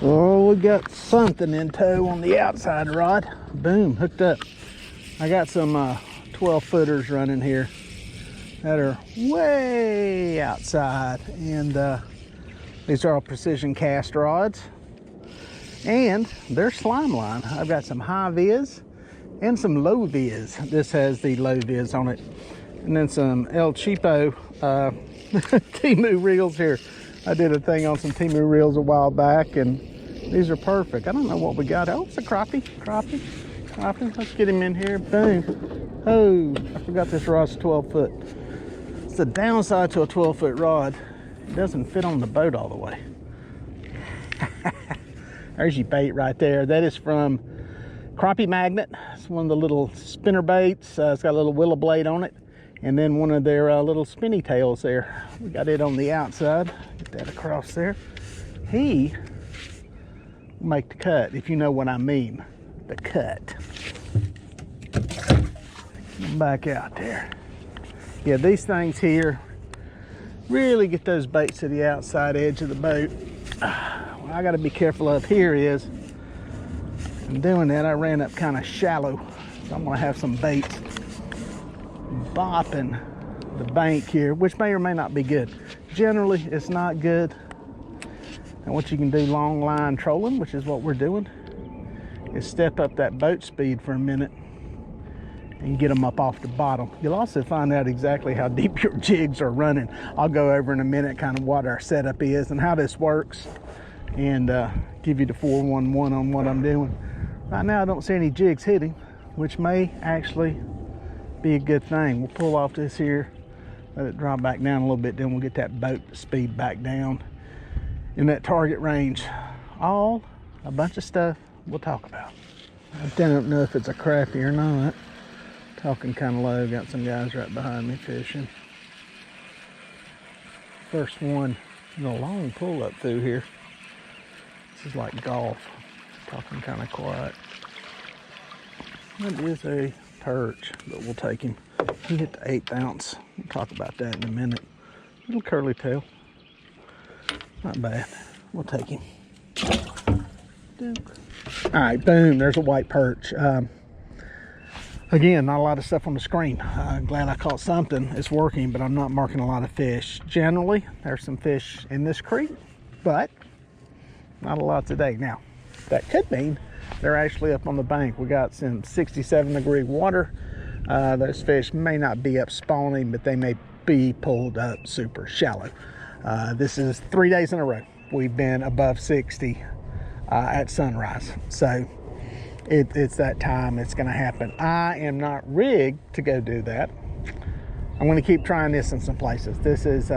Oh, we got something in tow on the outside rod. Boom, hooked up. I got some 12 footers running here that are way outside, and these are all precision cast rods, and they're slime line. I've got some high vis and some low vis. This has the low vis on it, and then some El Cheapo Timu reels here. I did a thing on some Timu reels a while back, and these are perfect. I don't know what we got. Oh, it's a crappie. Let's get him in here. Boom. Oh, I forgot this rod's 12 foot. It's the downside to a 12-foot rod. It doesn't fit on the boat all the way. There's your bait right there. That is from Crappie Magnet. It's one of the little spinner baits. It's got a little willow blade on it, and then one of their little spinny tails there. We got it on the outside. Get that across there. He will make the cut, if you know what I mean. The cut. Back out there. Yeah, these things here really get those baits to the outside edge of the boat. What I got to be careful of here is, in doing that, I ran up kind of shallow, so I'm going to have some baits bopping the bank here, which may or may not be good. Generally, it's not good. And what you can do long line trolling, which is what we're doing, is step up that boat speed for a minute and get them up off the bottom. You'll also find out exactly how deep your jigs are running. I'll go over in a minute kind of what our setup is and how this works, and give you the 411 on what I'm doing. Right now I don't see any jigs hitting, which may actually be a good thing. We'll pull off this here, let it drop back down a little bit, then we'll get that boat speed back down in that target range. All a bunch of stuff we'll talk about. I don't know if it's a crappie or not. Talking kind of low. Got some guys right behind me fishing. First one in a long pull up through here. This is like golf. Talking kind of quiet. That is a perch, but we'll take him. He hit the 1/8 ounce. We'll talk about that in a minute. Little curly tail. Not bad. We'll take him. All right, boom, there's a white perch. Again, not a lot of stuff on the screen. Glad I caught something. It's working, but I'm not marking a lot of fish. Generally, there's some fish in this creek, but not a lot today. Now, that could mean they're actually up on the bank. We got some 67-degree water. Those fish may not be up spawning, but they may be pulled up super shallow. This is 3 days in a row we've been above 60 at sunrise, so it's that time. It's going to happen. I am not rigged to go do that. I'm going to keep trying this in some places. This is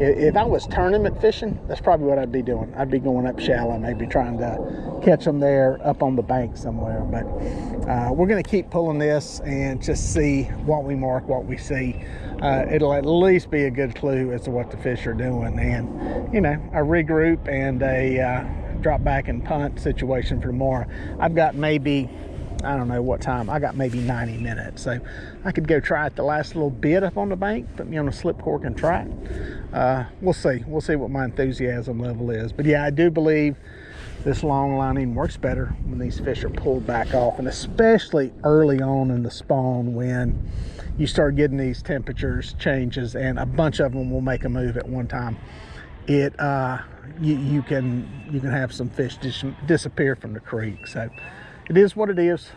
if I was tournament fishing, that's probably what I'd be doing. I'd be going up shallow, maybe trying to catch them there up on the bank somewhere. But we're going to keep pulling this and just see what we mark, what we see. It'll at least be a good clue as to what the fish are doing, and you know, a regroup and a drop back and punt situation for tomorrow. I've got maybe, I don't know what time, I got maybe 90 minutes, so I could go try it the last little bit up on the bank, put me on a slip cork and try it. We'll see what my enthusiasm level is. But yeah, I do believe this long lining works better when these fish are pulled back off, and especially early on in the spawn when you start getting these temperatures changes, and a bunch of them will make a move at one time. You can have some fish disappear from the creek. So it is what it is.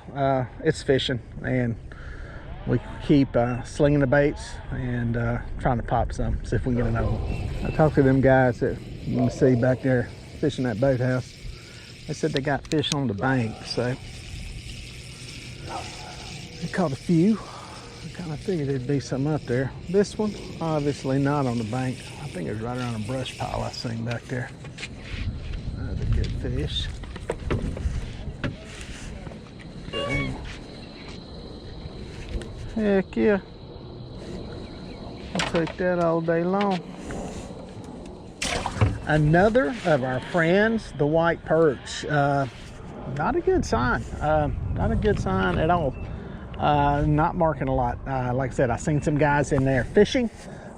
It's fishing, and we keep slinging the baits and trying to pop some, see if we can get another one. I talked to them guys that you can see back there fishing that boathouse. They said they got fish on the bank, so they caught a few. I kind of figured there'd be some up there. This one, obviously not on the bank. I think it was right around a brush pile I seen back there. That's a good fish. Okay. Heck yeah. I'll take that all day long. Another of our friends, the white perch. Not a good sign. Not a good sign at all. Not marking a lot. Like I said, I seen some guys in there fishing.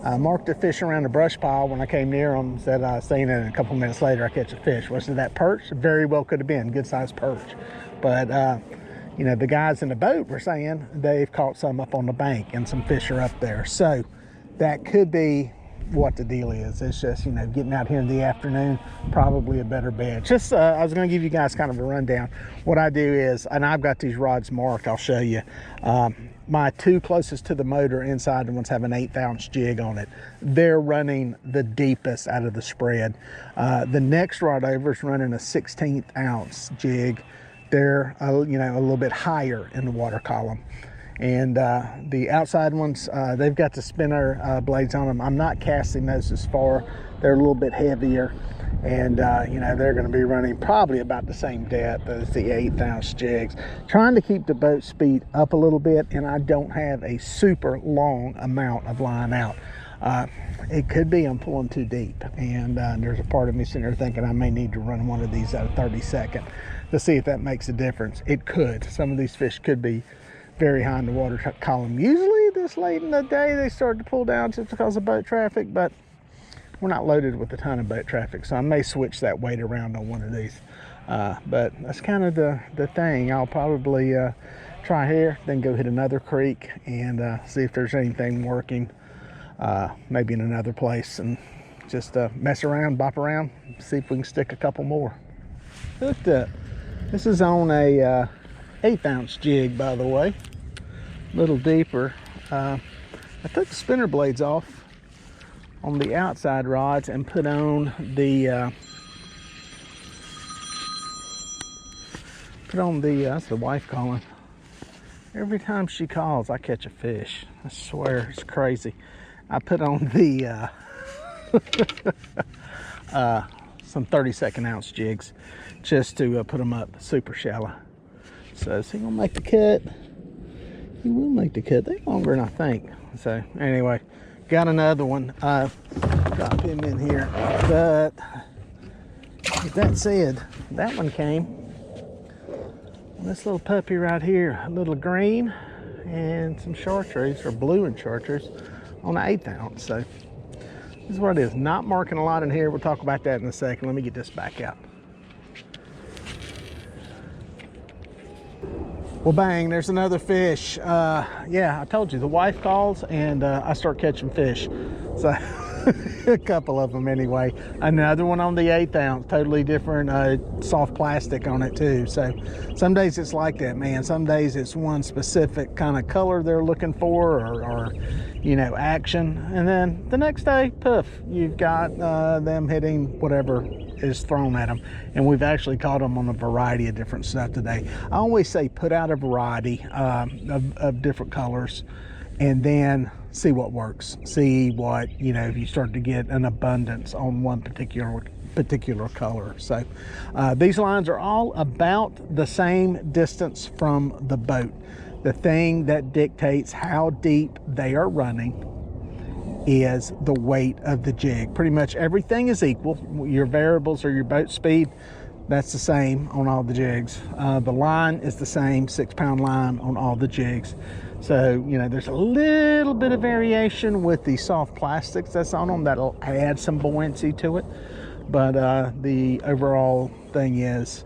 I marked a fish around the brush pile when I came near them, said I seen it, and a couple minutes later I catch a fish. Was it that perch? Very well could have been, good sized perch. But you know, the guys in the boat were saying they've caught some up on the bank and some fish are up there. So that could be what the deal is. It's just, you know, getting out here in the afternoon, probably a better bet. Just I was going to give you guys kind of a rundown. What I do is, and I've got these rods marked, I'll show you. My two closest to the motor inside, the ones have an 1/8 ounce jig on it. They're running the deepest out of the spread. The next rod over is running a 1/16 ounce jig. They're you know, a little bit higher in the water column. And the outside ones, they've got the spinner blades on them. I'm not casting those as far. They're a little bit heavier, and you know, they're going to be running probably about the same depth as the 1/8 ounce jigs. Trying to keep the boat speed up a little bit, and I don't have a super long amount of line out. It could be I'm pulling too deep, and there's a part of me sitting there thinking I may need to run one of these at a 32nd to see if that makes a difference. It could. Some of these fish could be very high in the water column. Usually this late in the day they start to pull down just because of boat traffic, but we're not loaded with a ton of boat traffic, so I may switch that weight around on one of these. But that's kind of the thing. I'll probably try here, then go hit another creek and see if there's anything working, maybe in another place, and just mess around, bop around, see if we can stick a couple more. Hooked up. This is on a 1/8 ounce jig, by the way, a little deeper. I took the spinner blades off on the outside rods and put on the that's the wife calling. Every time she calls I catch a fish, I swear, it's crazy. I put on the some 32nd ounce jigs just to put them up super shallow. So is he gonna make the cut? He will make the cut. They're longer than I think. So anyway, got another one. Drop him in here. But with that said, that one came. This little puppy right here, a little green and some chartreuse, or blue and chartreuse, on an 1/8 ounce. So this is what it is. Not marking a lot in here. We'll talk about that in a second. Let me get this back out. Well, bang, there's another fish. Yeah, I told you, the wife calls and I start catching fish. So a couple of them anyway. Another one on the 1/8 ounce, totally different, soft plastic on it too. So some days it's like that, man. Some days it's one specific kind of color they're looking for, or you know, action. And then the next day, poof, you've got them hitting whatever is thrown at them. And we've actually caught them on a variety of different stuff today. I always say put out a variety of different colors, and then see what works. See what, you know, if you start to get an abundance on one particular color. So these lines are all about the same distance from the boat. The thing that dictates how deep they are running is the weight of the jig. Pretty much everything is equal. Your variables are your boat speed. That's the same on all the jigs. The line is the same, 6-pound line on all the jigs. So, you know, there's a little bit of variation with the soft plastics that's on them. That'll add some buoyancy to it. But the overall thing is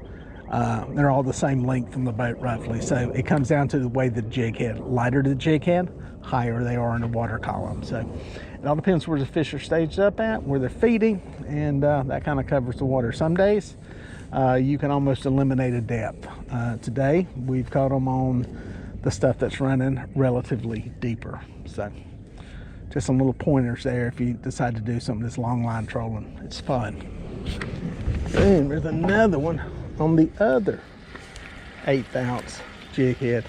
they're all the same length from the boat roughly. So it comes down to the way the jig head. Lighter the jig head, higher they are in the water column. So it all depends where the fish are staged up at, where they're feeding, and that kind of covers the water. Some days you can almost eliminate a depth. Today we've caught them on the stuff that's running relatively deeper. So just some little pointers there if you decide to do some of this long line trolling. It's fun. Boom, there's another one on the other 1/8 ounce jig head.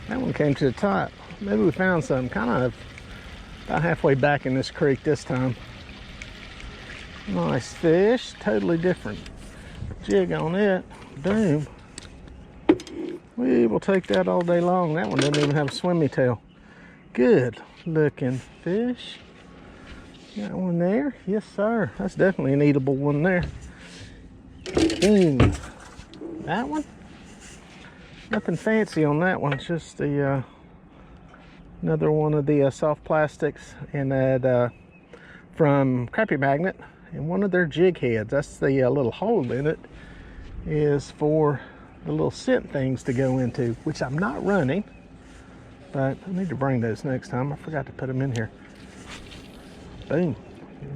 That one came to the top. Maybe we found some kind of about halfway back in this creek this time. Nice fish, totally different jig on it. Boom. We will take that all day long. That one doesn't even have a swimmy tail. Good looking fish. Got one there. Yes, sir. That's definitely an eatable one there. Boom. That one? Nothing fancy on that one. It's just the another one of the soft plastics, and that from Crappie Magnet, and one of their jig heads, that's the little hole in it, is for the little scent things to go into, which I'm not running, but I need to bring those next time. I forgot to put them in here. Boom,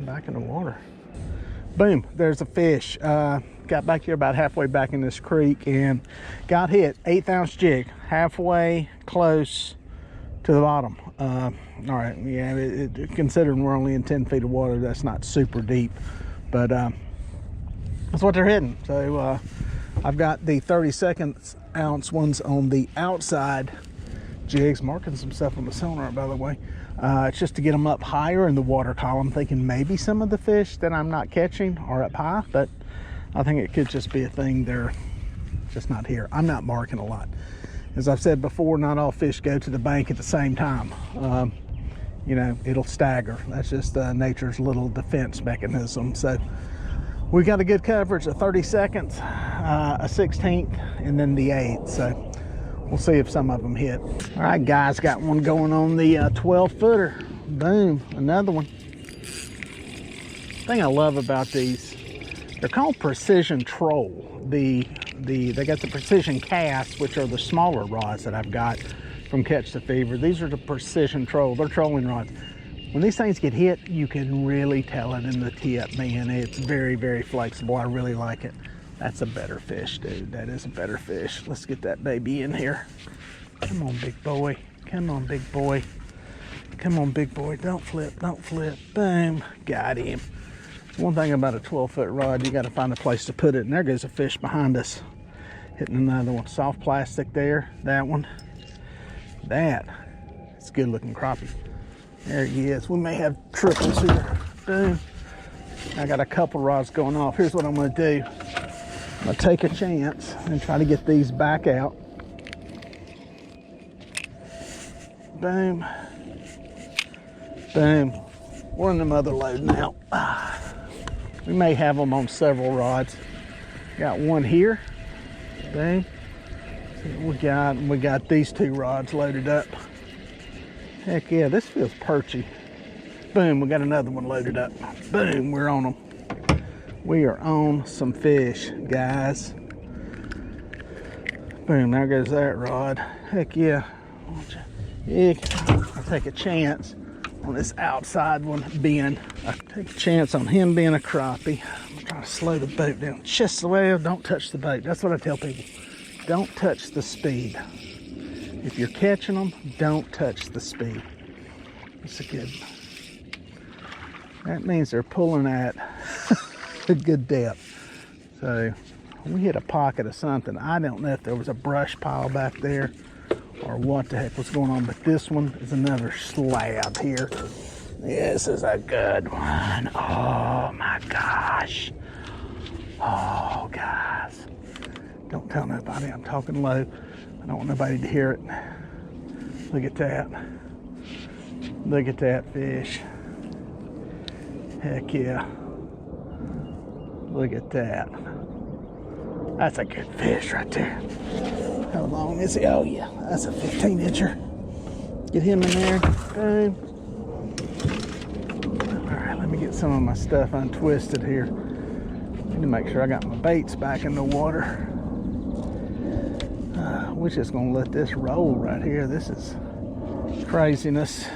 back in the water. Boom, there's a fish. Got back here about halfway back in this creek and got hit. 1/8 ounce jig, halfway close to the bottom. All right, yeah, considering we're only in 10 feet of water, that's not super deep, but that's what they're hitting. So I've got the 32 ounce ones on the outside jigs, marking some stuff on the sonar, by the way. It's just to get them up higher in the water column, thinking maybe some of the fish that I'm not catching are up high, but I think it could just be a thing they're just not here. I'm not marking a lot. As I've said before, not all fish go to the bank at the same time. You know, it'll stagger. That's just nature's little defense mechanism. So we got a good coverage, a 32nd, a 16th, and then the 8th. So we'll see if some of them hit. All right, guys, got one going on the 12-footer. Boom, another one. The thing I love about these, they're called precision troll. They got the precision cast, which are the smaller rods that I've got from Catch the Fever. These are the precision troll. They're trolling rods. When these things get hit, you can really tell it in the tip, man. It's very, very flexible. I really like it. That's a better fish, dude. That is a better fish. Let's get that baby in here. Come on, big boy. Come on, big boy. Come on, big boy. Don't flip. Don't flip. Boom. Got him. One thing about a 12-foot rod, you got to find a place to put it. And there goes a fish behind us. Hitting another one. Soft plastic there. That one. That. It's a good looking crappie. There he is. We may have triples here. Boom. I got a couple rods going off. Here's what I'm going to do. I'm going to take a chance and try to get these back out. Boom. Boom. We're in the mother load now. We may have them on several rods. Got one here. Boom. We got these 2 rods loaded up. Heck yeah, this feels perchy. Boom, we got another one loaded up. Boom, we're on them. We are on some fish, guys. Boom, there goes that rod. Heck yeah. I'll take a chance on this outside one being, I take a chance on him being a crappie. I'm trying to slow the boat down just the way. Don't touch the boat. That's what I tell people. Don't touch the speed. If you're catching them, don't touch the speed. It's a good. That means they're pulling at a good depth. So we hit a pocket of something. I don't know if there was a brush pile back there or what the heck was going on, but this one is another slab here. This is a good one. Oh my gosh. Oh, guys. Don't tell nobody. I'm talking low. I don't want nobody to hear it. Look at that. Look at that fish. Heck yeah. Look at that. That's a good fish right there. How long is he? Oh yeah, that's a 15-incher. Get him in there. Boom. All right, let me get some of my stuff untwisted here. Need to make sure I got my baits back in the water. We're just gonna let this roll right here. This is craziness.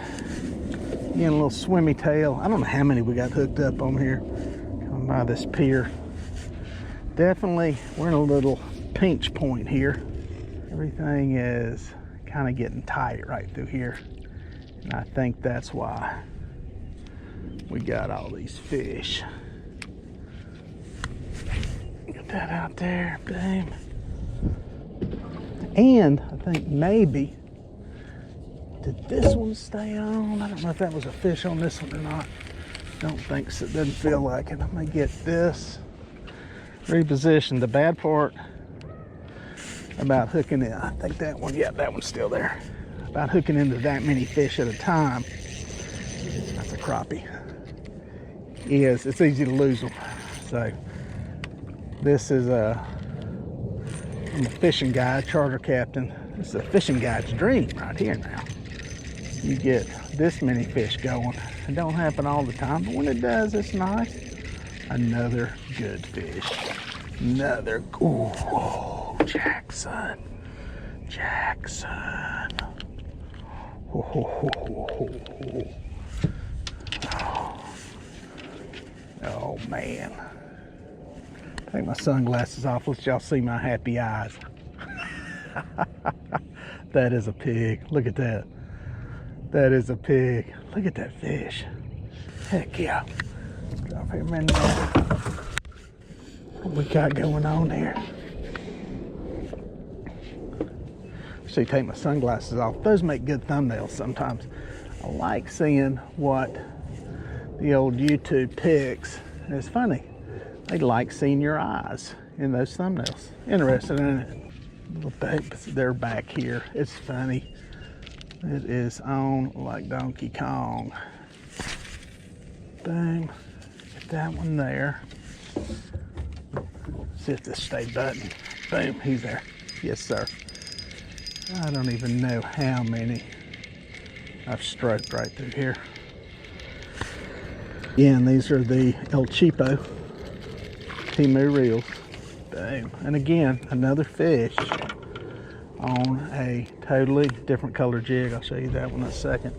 Getting a little swimmy tail. I don't know how many we got hooked up on here. Coming by this pier. Definitely, we're in a little pinch point here. Everything is kind of getting tight right through here. And I think that's why we got all these fish. Get that out there, boom. And I think maybe, did this one stay on? I don't know if that was a fish on this one or not. Don't think so. It doesn't feel like it. I'm gonna get this repositioned. The bad part about hooking in, I think that one, yeah, that one's still there. About hooking into that many fish at a time, that's a crappie, is it's easy to lose them. So this is I'm a fishing guide, charter captain. This is a fishing guide's dream right here now. you get this many fish going. It don't happen all the time, but when it does, it's nice. Another good fish. Another, oh, Jackson. Jackson. Oh man. Take my sunglasses off. Let y'all see my happy eyes. That is a pig. Look at that. That is a pig. Look at that fish. Heck yeah. Drop him in there. What we got going on here? So take my sunglasses off. Those make good thumbnails sometimes. I like seeing what the old YouTube picks. And it's funny. They like seeing your eyes in those thumbnails. Interested in it. Little babes, they're back here. It's funny. It is on like Donkey Kong. Boom. Get that one there. See if this stay button. Boom, he's there. Yes, sir. I don't even know how many I've stroked right through here. Again, these are the El Cheapo Timu reels. Boom. And again, another fish on a totally different color jig. I'll show you that one in a second.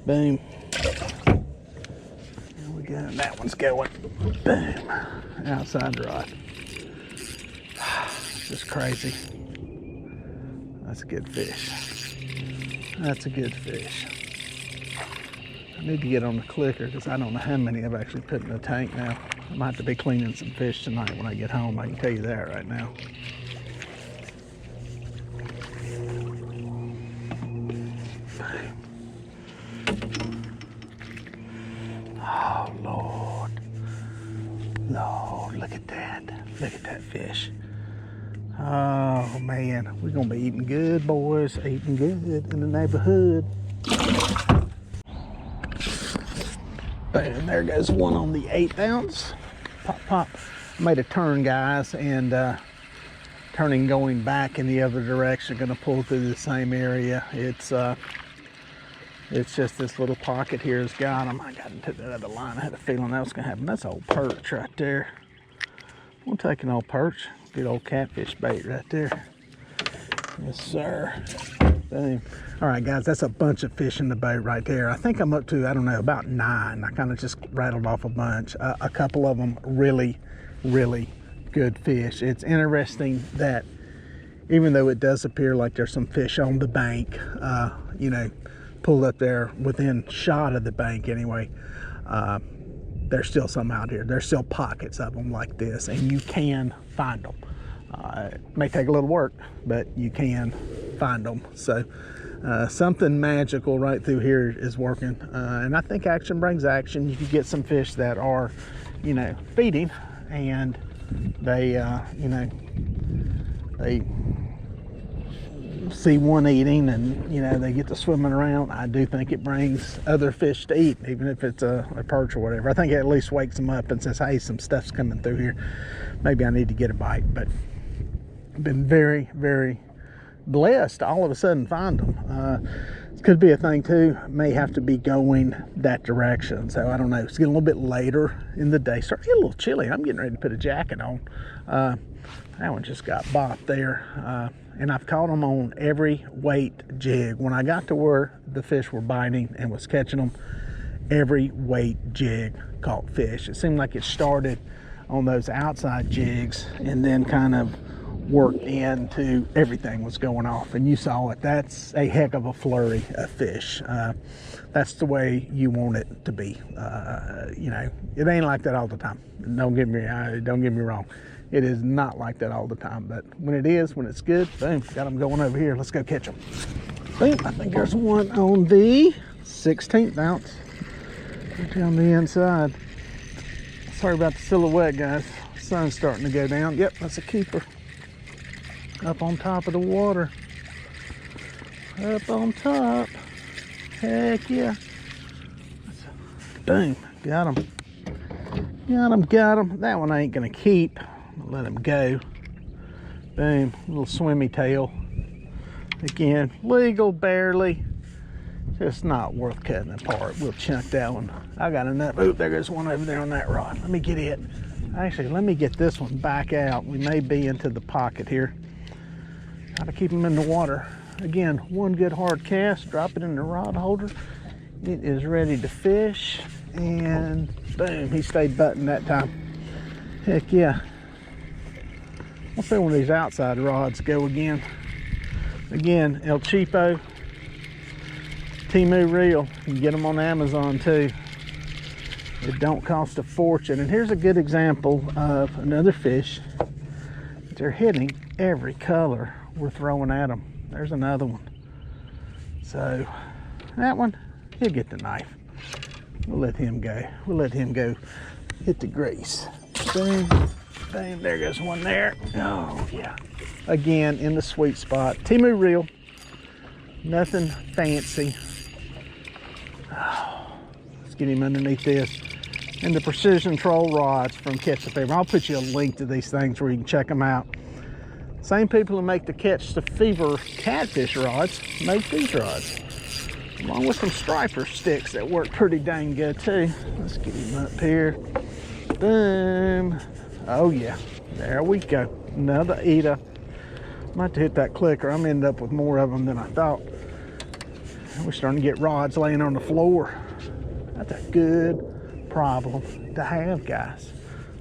Boom. There we go. That one's going. Boom. Outside rod. Just crazy. That's a good fish. That's a good fish. I need to get on the clicker because I don't know how many I've actually put in the tank now. I might have to be cleaning some fish tonight when I get home. I can tell you that right now. Oh, Lord. Lord, look at that. Look at that fish. Oh, man. We're going to be eating good, boys. Eating good in the neighborhood. And there goes one on the 1/8 ounce. Pop, pop. Made a turn, guys, and turning going back in the other direction. Going to pull through the same area. It's just this little pocket here has got them. I got to take that other line. I had a feeling that was going to happen. That's old perch right there. We'll take an old perch. Good old catfish bait right there. Yes, sir. Boom. All right, guys, that's a bunch of fish in the boat right there. I think I'm up to, I don't know, about 9. I kind of just rattled off a bunch. A couple of them really, really good fish. It's interesting that even though it does appear like there's some fish on the bank, you know, pulled up there within shot of the bank anyway, there's still some out here. There's still pockets of them like this, and you can find them. It may take a little work, but you can find them. So something magical right through here is working, and I think action brings action. You can get some fish that are, you know, feeding, and they you know, they see one eating, and you know, they get to swimming around. I do think it brings other fish to eat, even if it's a perch or whatever. I think it at least wakes them up and says, hey, some stuff's coming through here, maybe I need to get a bite. But I've been very, very blessed to all of a sudden find them. It could be a thing too, may have to be going that direction, so I don't know. It's getting a little bit later in the day, starting to get a little chilly. I'm getting ready to put a jacket on. That one just got bopped there, and I've caught them on every weight jig. When I got to where the fish were biting and was catching them, every weight jig caught fish. It seemed like it started on those outside jigs and then kind of worked into everything was going off, and you saw it. That's a heck of a flurry of fish. That's the way you want it to be. You know, it ain't like that all the time. Don't get me wrong. It is not like that all the time, but when it is, when it's good, boom, got them going over here. Let's go catch them. Boom, I think there's one on the 16th ounce. Right down the inside. Sorry about the silhouette, guys. Sun's starting to go down. Yep, that's a keeper. Up on top of the water. Up on top. Heck yeah. Boom, got him. Got him. That one I ain't gonna keep. Let him go. Boom, little swimmy tail. Again, legal barely. It's not worth cutting apart. We'll chunk that one. I got enough. Oop, there goes one over there on that rod. Let me get it. Actually, let me get this one back out. We may be into the pocket here. Got to keep them in the water. Again, one good hard cast, drop it in the rod holder. It is ready to fish, and boom, he stayed buttoned that time. Heck yeah. I'll see one of these outside rods go again. Again, El Cheapo, Temu reel. You can get them on Amazon too. It don't cost a fortune. And here's a good example of another fish. They're hitting every color we're throwing at them. There's another one. So that one, he'll get the knife. We'll let him go. We'll let him go hit the grease. Boom, boom, there goes one there. Oh yeah. Again, in the sweet spot. Temu reel, nothing fancy. Oh, let's get him underneath this. And the Precision Troll rods from Catch the Fever. I'll put you a link to these things where you can check them out. Same people who make the Catch the Fever catfish rods make these rods, along with some striper sticks that work pretty dang good too. Let's get him up here. Boom. Oh yeah, there we go. Another eater. I'm about to hit that clicker. I'm ending up with more of them than I thought. We're starting to get rods laying on the floor. That's a good problem to have, guys.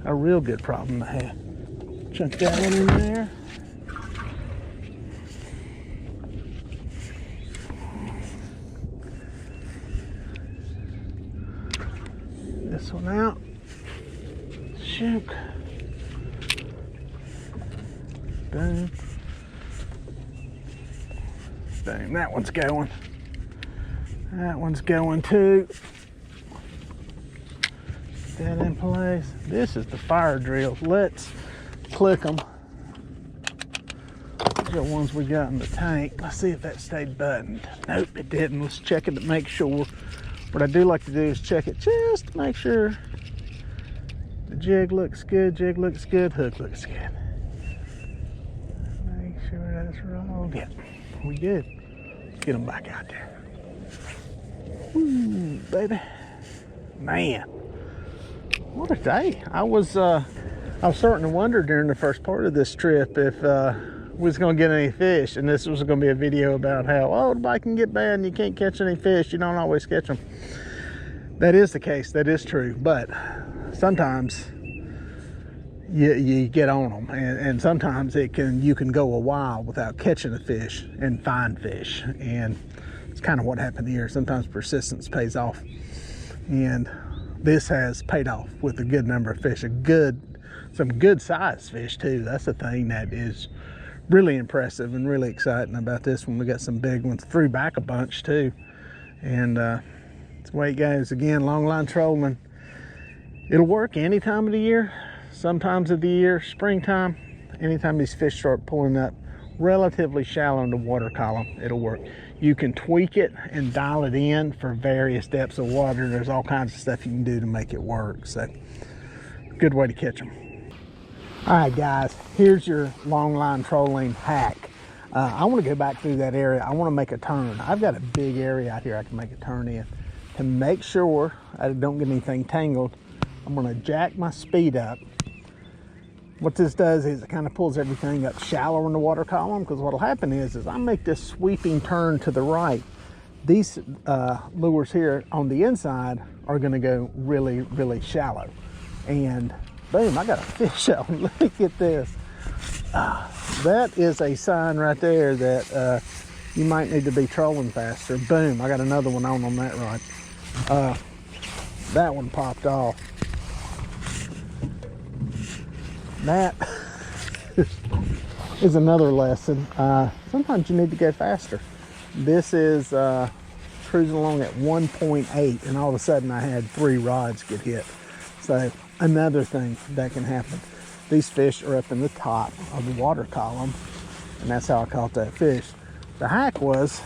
A real good problem to have. Chunk that one in there. This one out. Shoot. Boom. Boom. That one's going. That one's going too. Put that in place. This is the fire drill. Let's click them. These are the ones we got in the tank. Let's see if that stayed buttoned. Nope, it didn't. Let's check it to make sure. What I do like to do is check it just to make sure the jig looks good, hook looks good. Make sure that's rolled. Yeah, we good. Let's get them back out there. Ooh, baby. Man, what a day. I was starting to wonder during the first part of this trip if we was gonna get any fish, and this was gonna be a video about how, oh, the bite can get bad and you can't catch any fish. You don't always catch them. That is the case, that is true, but sometimes you get on them, and sometimes you can go a while without catching a fish and find fish, and it's kind of what happened here. Sometimes persistence pays off, and this has paid off with a good number of fish, some good sized fish too. That's the thing that is really impressive and really exciting about this one. We got some big ones, threw back a bunch too, and that's the way it goes. Again, long line trolling, it'll work any time of the year. Sometimes of the year, springtime, anytime these fish start pulling up relatively shallow in the water column, it'll work. You can tweak it and dial it in for various depths of water. There's all kinds of stuff you can do to make it work. So good way to catch them. All right, guys, here's your long line trolling hack. I want to go back through that area. I want to make a turn. I've got a big area out here I can make a turn in. To make sure I don't get anything tangled, I'm going to jack my speed up. What this does is it kind of pulls everything up shallower in the water column, because what will happen is I make this sweeping turn to the right. These lures here on the inside are going to go really, really shallow. And boom, I got a fish on. Let me get this. That is a sign right there that you might need to be trolling faster. Boom, I got another one on that rod. That one popped off. That is another lesson. Sometimes you need to go faster. This is cruising along at 1.8, and all of a sudden I had 3 rods get hit. So another thing that can happen. These fish are up in the top of the water column, and that's how I caught that fish. The hack was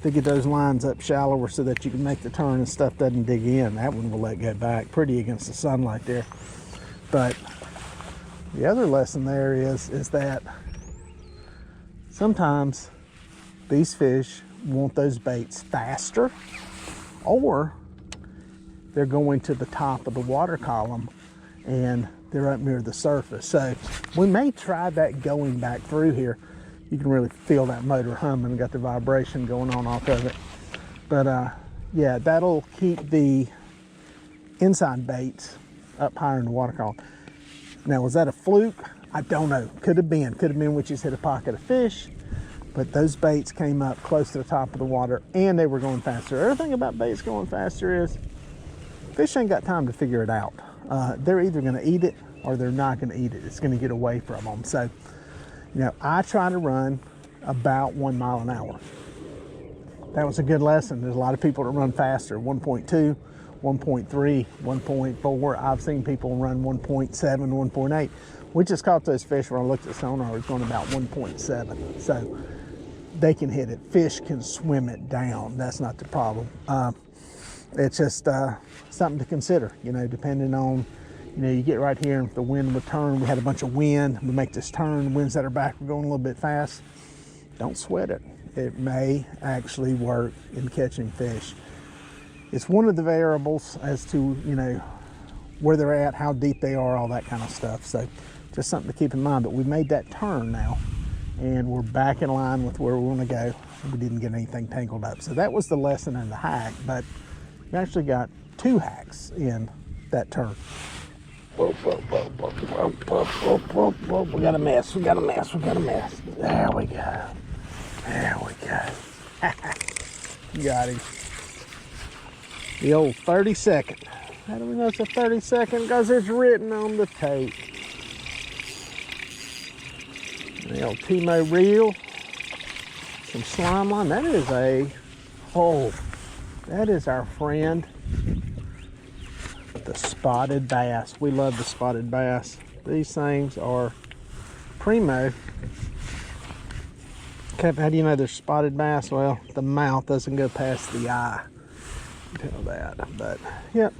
to get those lines up shallower so that you can make the turn and stuff doesn't dig in. That one will let go back pretty against the sunlight there. But the other lesson there is that sometimes these fish want those baits faster, or they're going to the top of the water column and they're up near the surface. So we may try that going back through here. You can really feel that motor humming, got the vibration going on off of it. But yeah, that'll keep the inside baits up higher in the water column. Now, was that a fluke? I don't know. Could have been we just hit a pocket of fish, but those baits came up close to the top of the water and they were going faster. The other thing about baits going faster is fish ain't got time to figure it out. They're either gonna eat it or they're not gonna eat it. It's gonna get away from them. So, you know, I try to run about 1 mile an hour. That was a good lesson. There's a lot of people that run faster, 1.2, 1.3, 1.4. I've seen people run 1.7, 1.8. We just caught those fish when I looked at sonar. It was going about 1.7. So they can hit it. Fish can swim it down. That's not the problem. It's just something to consider, you know, depending on, you know, you get right here and if the wind would turn, we had a bunch of wind, we make this turn, winds that are back, we're going a little bit fast. Don't sweat it. It may actually work in catching fish. It's one of the variables as to, you know, where they're at, how deep they are, all that kind of stuff. So just something to keep in mind. But we made that turn now and we're back in line with where we want to go. We didn't get anything tangled up. So that was the lesson in the hack, but we actually got 2 hacks in that turn. Whoa, whoa, whoa, whoa, whoa, whoa, whoa, whoa, whoa. We got a mess, we got a mess, we got a mess. There we go. There we go. Got him. The old 30-second. How do we know it's a 30-second? Because it's written on the tape. The old Timo reel. Some slime line. That is a, oh, that is our friend, the spotted bass. We love the spotted bass. These things are primo. How do you know they're spotted bass? Well, the mouth doesn't go past the eye. Tell that. But yep,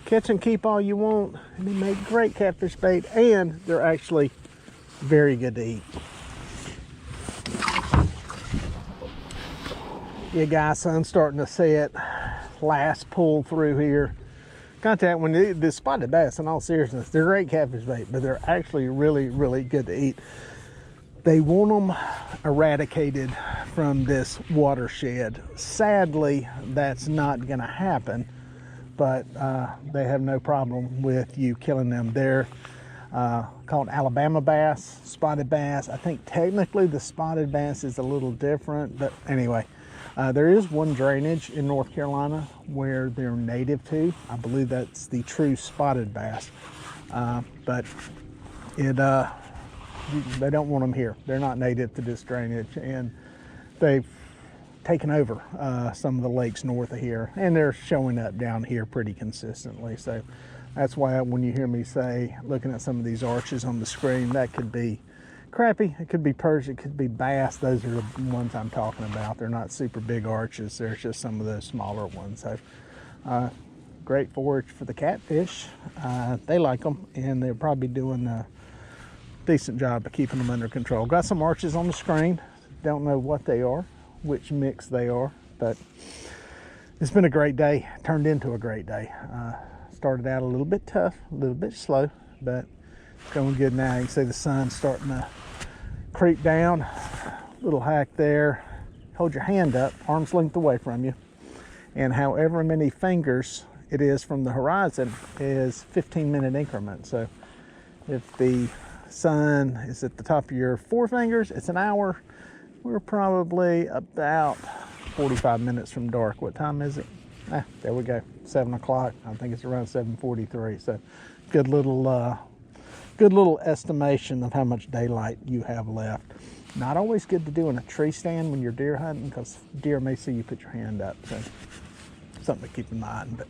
catch and keep all you want, and they make great catfish bait, and they're actually very good to eat. Yeah, guys, sun's starting to set. Last pull through here. Contact when the spotted bass, in all seriousness, they're great catfish bait, but they're actually really, really good to eat. They want them eradicated from this watershed. Sadly, that's not going to happen, but they have no problem with you killing them. They're called Alabama bass, spotted bass. I think technically the spotted bass is a little different, but anyway, there is one drainage in North Carolina where they're native to. I believe that's the true spotted bass, but they don't want them here. They're not native to this drainage, and they've taken over some of the lakes north of here, and they're showing up down here pretty consistently. So that's why when you hear me say, looking at some of these arches on the screen, that could be crappie, it could be perch, it could be bass. Those are the ones I'm talking about. They're not super big arches. There's just some of those smaller ones. So great forage for the catfish. They like them, and they're probably doing a decent job of keeping them under control. Got some arches on the screen. Don't know what they are, which mix they are, but it's been a great day. Turned into a great day. Started out a little bit tough, a little bit slow, but it's going good now. You can see the sun's starting to creep down. Little hack there. Hold your hand up, arm's length away from you, and however many fingers it is from the horizon is 15-minute increments. So if the sun is at the top of your 4 fingers, it's an hour. We're probably about 45 minutes from dark. What time is it? There we go, 7 o'clock. I think it's around 7:43. So good little estimation of how much daylight you have left. Not always good to do in a tree stand when you're deer hunting, because deer may see you put your hand up. So something to keep in mind. But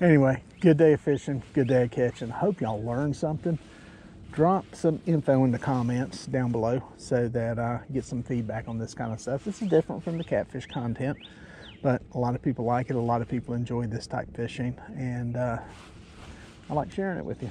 anyway, good day of fishing, good day of catching. Hope y'all learned something. Drop some info in the comments down below so that I get some feedback on this kind of stuff. This is different from the catfish content, but a lot of people like it. A lot of people enjoy this type fishing, and I like sharing it with you.